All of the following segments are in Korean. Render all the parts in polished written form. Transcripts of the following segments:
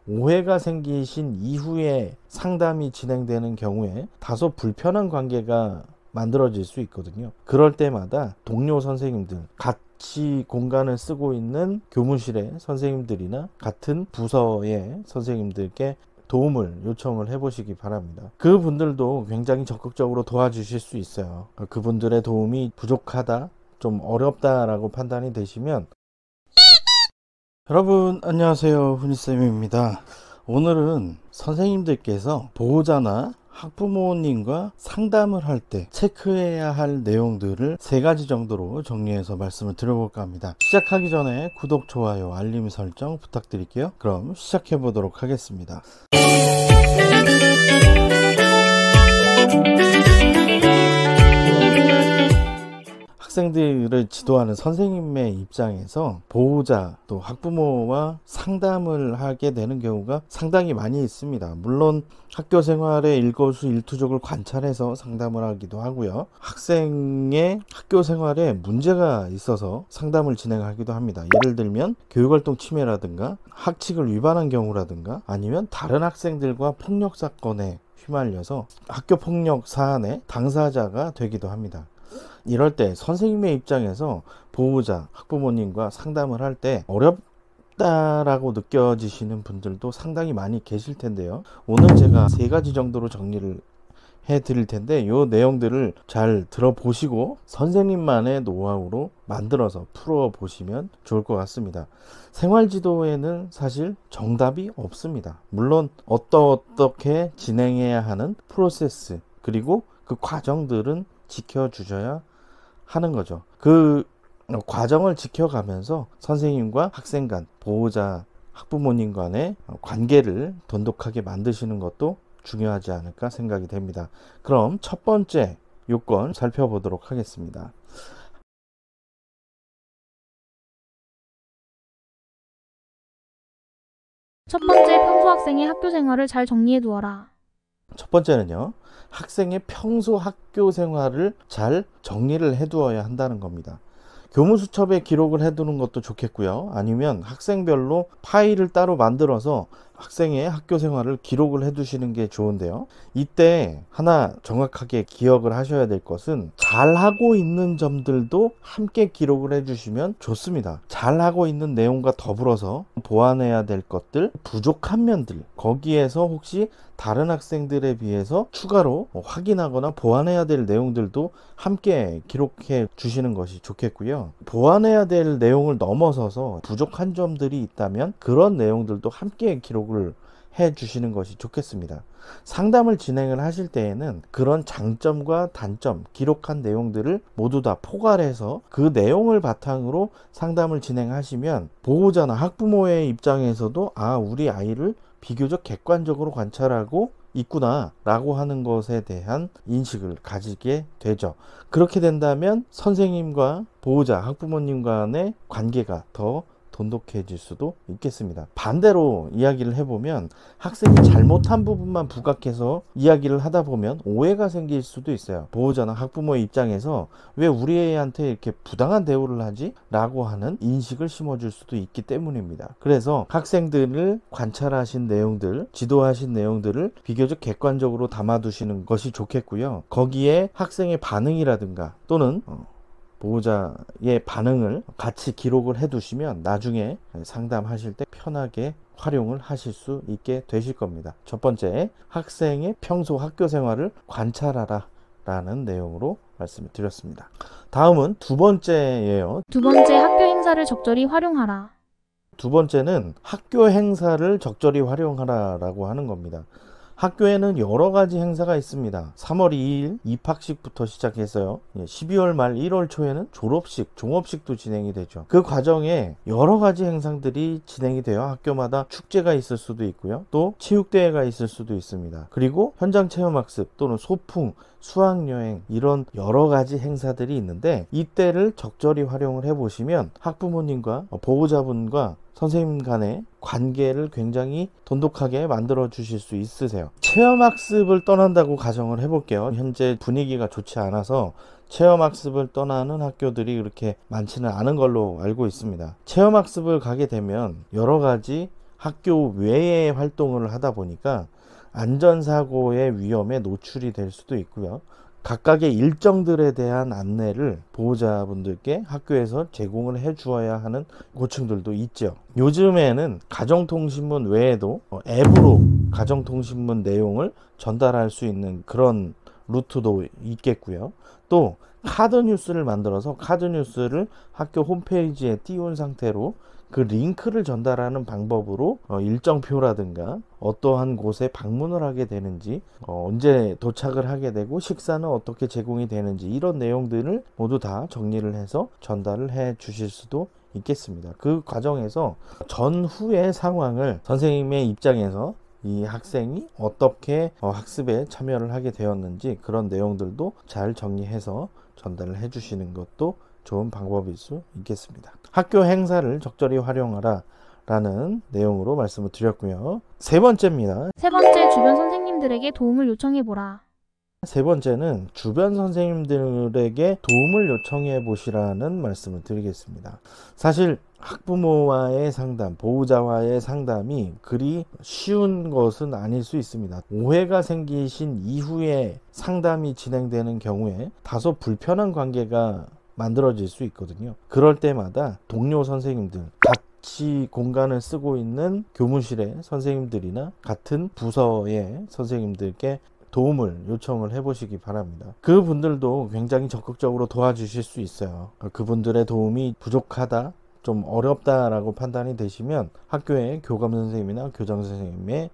오해가 생기신 이후에 상담이 진행되는 경우에 다소 불편한 관계가 만들어질 수 있거든요. 그럴 때마다 동료 선생님들, 같이 공간을 쓰고 있는 교무실의 선생님들이나 같은 부서의 선생님들께 도움을 요청을 해보시기 바랍니다. 그분들도 굉장히 적극적으로 도와주실 수 있어요. 그분들의 도움이 부족하다, 좀 어렵다라고 판단이 되시면. 여러분 안녕하세요, 훈이쌤입니다. 오늘은 선생님들께서 보호자나 학부모님과 상담을 할 때 체크해야 할 내용들을 3가지 정도로 정리해서 말씀을 드려볼까 합니다. 시작하기 전에 구독, 좋아요, 알림 설정 부탁드릴게요. 그럼 시작해 보도록 하겠습니다. 학생들을 지도하는 선생님의 입장에서 보호자 또 학부모와 상담을 하게 되는 경우가 상당히 많이 있습니다. 물론 학교 생활의 일거수일투족을 관찰해서 상담을 하기도 하고요. 학생의 학교 생활에 문제가 있어서 상담을 진행하기도 합니다. 예를 들면 교육활동 침해라든가 학칙을 위반한 경우라든가 아니면 다른 학생들과 폭력 사건에 휘말려서 학교 폭력 사안의 당사자가 되기도 합니다. 이럴 때 선생님의 입장에서 보호자, 학부모님과 상담을 할 때 어렵다라고 느껴지시는 분들도 상당히 많이 계실 텐데요. 오늘 제가 3가지 정도로 정리를 해 드릴 텐데 이 내용들을 잘 들어보시고 선생님만의 노하우로 만들어서 풀어 보시면 좋을 것 같습니다. 생활지도에는 사실 정답이 없습니다. 물론 어떻게 진행해야 하는 프로세스 그리고 그 과정들은 지켜주셔야 하는 거죠. 그 과정을 지켜가면서 선생님과 학생 간, 보호자, 학부모님 간의 관계를 돈독하게 만드시는 것도 중요하지 않을까 생각이 됩니다. 그럼 첫 번째 요건 살펴보도록 하겠습니다. 첫 번째, 평소 학생의 학교 생활을 잘 정리해 두어라. 첫 번째는요, 학생의 평소 학교 생활을 잘 정리를 해두어야 한다는 겁니다. 교무수첩에 기록을 해두는 것도 좋겠고요. 아니면 학생별로 파일을 따로 만들어서 학생의 학교 생활을 기록을 해두시는 게 좋은데요. 이때 하나 정확하게 기억을 하셔야 될 것은 잘하고 있는 점들도 함께 기록을 해주시면 좋습니다. 잘하고 있는 내용과 더불어서 보완해야 될 것들, 부족한 면들, 거기에서 혹시 다른 학생들에 비해서 추가로 확인하거나 보완해야 될 내용들도 함께 기록해 주시는 것이 좋겠고요. 보완해야 될 내용을 넘어서서 부족한 점들이 있다면 그런 내용들도 함께 기록을 해 주시는 것이 좋겠습니다. 상담을 진행을 하실 때에는 그런 장점과 단점, 기록한 내용들을 모두 다 포괄해서 그 내용을 바탕으로 상담을 진행하시면 보호자나 학부모의 입장에서도 우리 아이를 비교적 객관적으로 관찰하고 있구나 라고 하는 것에 대한 인식을 가지게 되죠. 그렇게 된다면 선생님과 보호자, 학부모님 간의 관계가 더 돈독해질 수도 있겠습니다. 반대로 이야기를 해보면 학생이 잘못한 부분만 부각해서 이야기를 하다 보면 오해가 생길 수도 있어요. 보호자나 학부모의 입장에서 왜 우리 애한테 이렇게 부당한 대우를 하지? 라고 하는 인식을 심어줄 수도 있기 때문입니다. 그래서 학생들을 관찰하신 내용들, 지도하신 내용들을 비교적 객관적으로 담아두시는 것이 좋겠고요. 거기에 학생의 반응이라든가 또는 보호자의 반응을 같이 기록을 해 두시면 나중에 상담하실 때 편하게 활용을 하실 수 있게 되실 겁니다. 첫 번째, 학생의 평소 학교 생활을 관찰하라 라는 내용으로 말씀을 드렸습니다. 다음은 두 번째예요. 두 번째, 학교 행사를 적절히 활용하라. 두 번째는 학교 행사를 적절히 활용하라 라고 하는 겁니다. 학교에는 여러 가지 행사가 있습니다. 3월 2일 입학식부터 시작해서요. 12월 말 1월 초에는 졸업식, 종업식도 진행이 되죠. 그 과정에 여러 가지 행사들이 진행이 돼요. 학교마다 축제가 있을 수도 있고요. 또 체육대회가 있을 수도 있습니다. 그리고 현장 체험학습 또는 소풍, 수학여행 이런 여러 가지 행사들이 있는데 이때를 적절히 활용을 해보시면 학부모님과 보호자분과 선생님 간의 관계를 굉장히 돈독하게 만들어 주실 수 있으세요. 체험학습을 떠난다고 가정을 해볼게요. 현재 분위기가 좋지 않아서 체험학습을 떠나는 학교들이 그렇게 많지는 않은 걸로 알고 있습니다. 체험학습을 가게 되면 여러 가지 학교 외의 활동을 하다 보니까 안전사고의 위험에 노출이 될 수도 있고요. 각각의 일정들에 대한 안내를 보호자분들께 학교에서 제공을 해 주어야 하는 고충들도 있죠. 요즘에는 가정통신문 외에도 앱으로 가정통신문 내용을 전달할 수 있는 그런 루트도 있겠고요. 또 카드 뉴스를 만들어서 카드 뉴스를 학교 홈페이지에 띄운 상태로 그 링크를 전달하는 방법으로 일정표라든가 어떠한 곳에 방문을 하게 되는지, 언제 도착을 하게 되고 식사는 어떻게 제공이 되는지, 이런 내용들을 모두 다 정리를 해서 전달을 해 주실 수도 있겠습니다. 그 과정에서 전후의 상황을 선생님의 입장에서 이 학생이 어떻게 학습에 참여를 하게 되었는지 그런 내용들도 잘 정리해서 전달을 해 주시는 것도 좋은 방법일 수 있겠습니다. 학교 행사를 적절히 활용하라 라는 내용으로 말씀을 드렸고요. 세 번째입니다. 세 번째, 주변 선생님들에게 도움을 요청해보라. 세 번째는 주변 선생님들에게 도움을 요청해 보시라는 말씀을 드리겠습니다. 사실 학부모와의 상담, 보호자와의 상담이 그리 쉬운 것은 아닐 수 있습니다. 오해가 생기신 이후에 상담이 진행되는 경우에 다소 불편한 관계가 만들어질 수 있거든요. 그럴 때마다 동료 선생님들, 같이 공간을 쓰고 있는 교무실의 선생님들이나 같은 부서의 선생님들께 도움을 요청을 해보시기 바랍니다. 그분들도 굉장히 적극적으로 도와주실 수 있어요. 그분들의 도움이 부족하다, 좀 어렵다라고 판단이 되시면 학교의 교감 선생님이나 교장 선생님의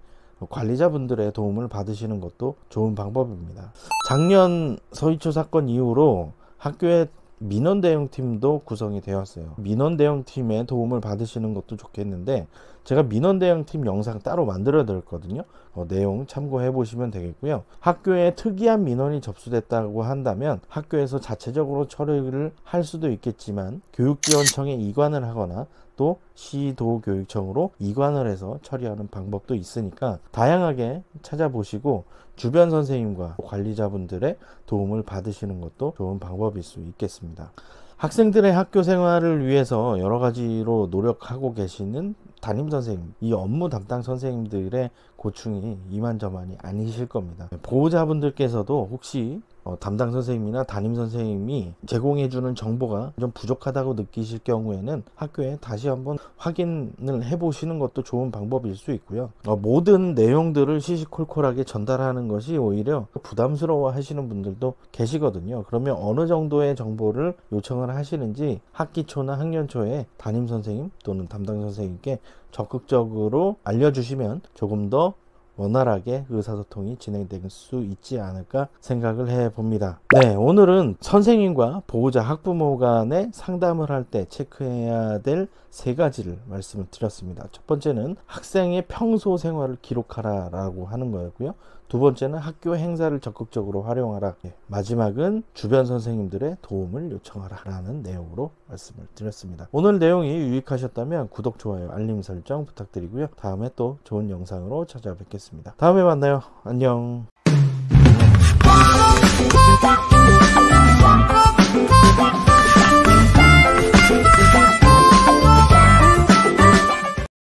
관리자분들의 도움을 받으시는 것도 좋은 방법입니다. 작년 서희초 사건 이후로 학교의 민원 대응팀도 구성이 되었어요. 민원 대응팀의 도움을 받으시는 것도 좋겠는데, 제가 민원 대응팀 영상 따로 만들어 드렸거든요. 내용 참고해 보시면 되겠고요. 학교에 특이한 민원이 접수됐다고 한다면 학교에서 자체적으로 처리를 할 수도 있겠지만 교육지원청에 이관을 하거나 또 시도교육청으로 이관을 해서 처리하는 방법도 있으니까 다양하게 찾아보시고 주변 선생님과 관리자분들의 도움을 받으시는 것도 좋은 방법일 수 있겠습니다. 학생들의 학교 생활을 위해서 여러 가지로 노력하고 계시는 담임 선생님, 이 업무 담당 선생님들의 고충이 이만저만이 아니실 겁니다. 보호자분들께서도 혹시 담당 선생님이나 담임 선생님이 제공해주는 정보가 좀 부족하다고 느끼실 경우에는 학교에 다시 한번 확인을 해보시는 것도 좋은 방법일 수 있고요. 모든 내용들을 시시콜콜하게 전달하는 것이 오히려 부담스러워 하시는 분들도 계시거든요. 그러면 어느 정도의 정보를 요청을 하시는지 학기 초나 학년 초에 담임 선생님 또는 담당 선생님께 적극적으로 알려주시면 조금 더 원활하게 의사소통이 진행될 수 있지 않을까 생각을 해봅니다. 네, 오늘은 선생님과 보호자, 학부모 간의 상담을 할 때 체크해야 될 세 가지를 말씀을 드렸습니다. 첫 번째는 학생의 평소 생활을 기록하라 라고 하는 거였고요. 두 번째는 학교 행사를 적극적으로 활용하라. 마지막은 주변 선생님들의 도움을 요청하라 라는 내용으로 말씀을 드렸습니다. 오늘 내용이 유익하셨다면 구독, 좋아요, 알림 설정 부탁드리고요. 다음에 또 좋은 영상으로 찾아뵙겠습니다. 다음에 만나요. 안녕. Thank you.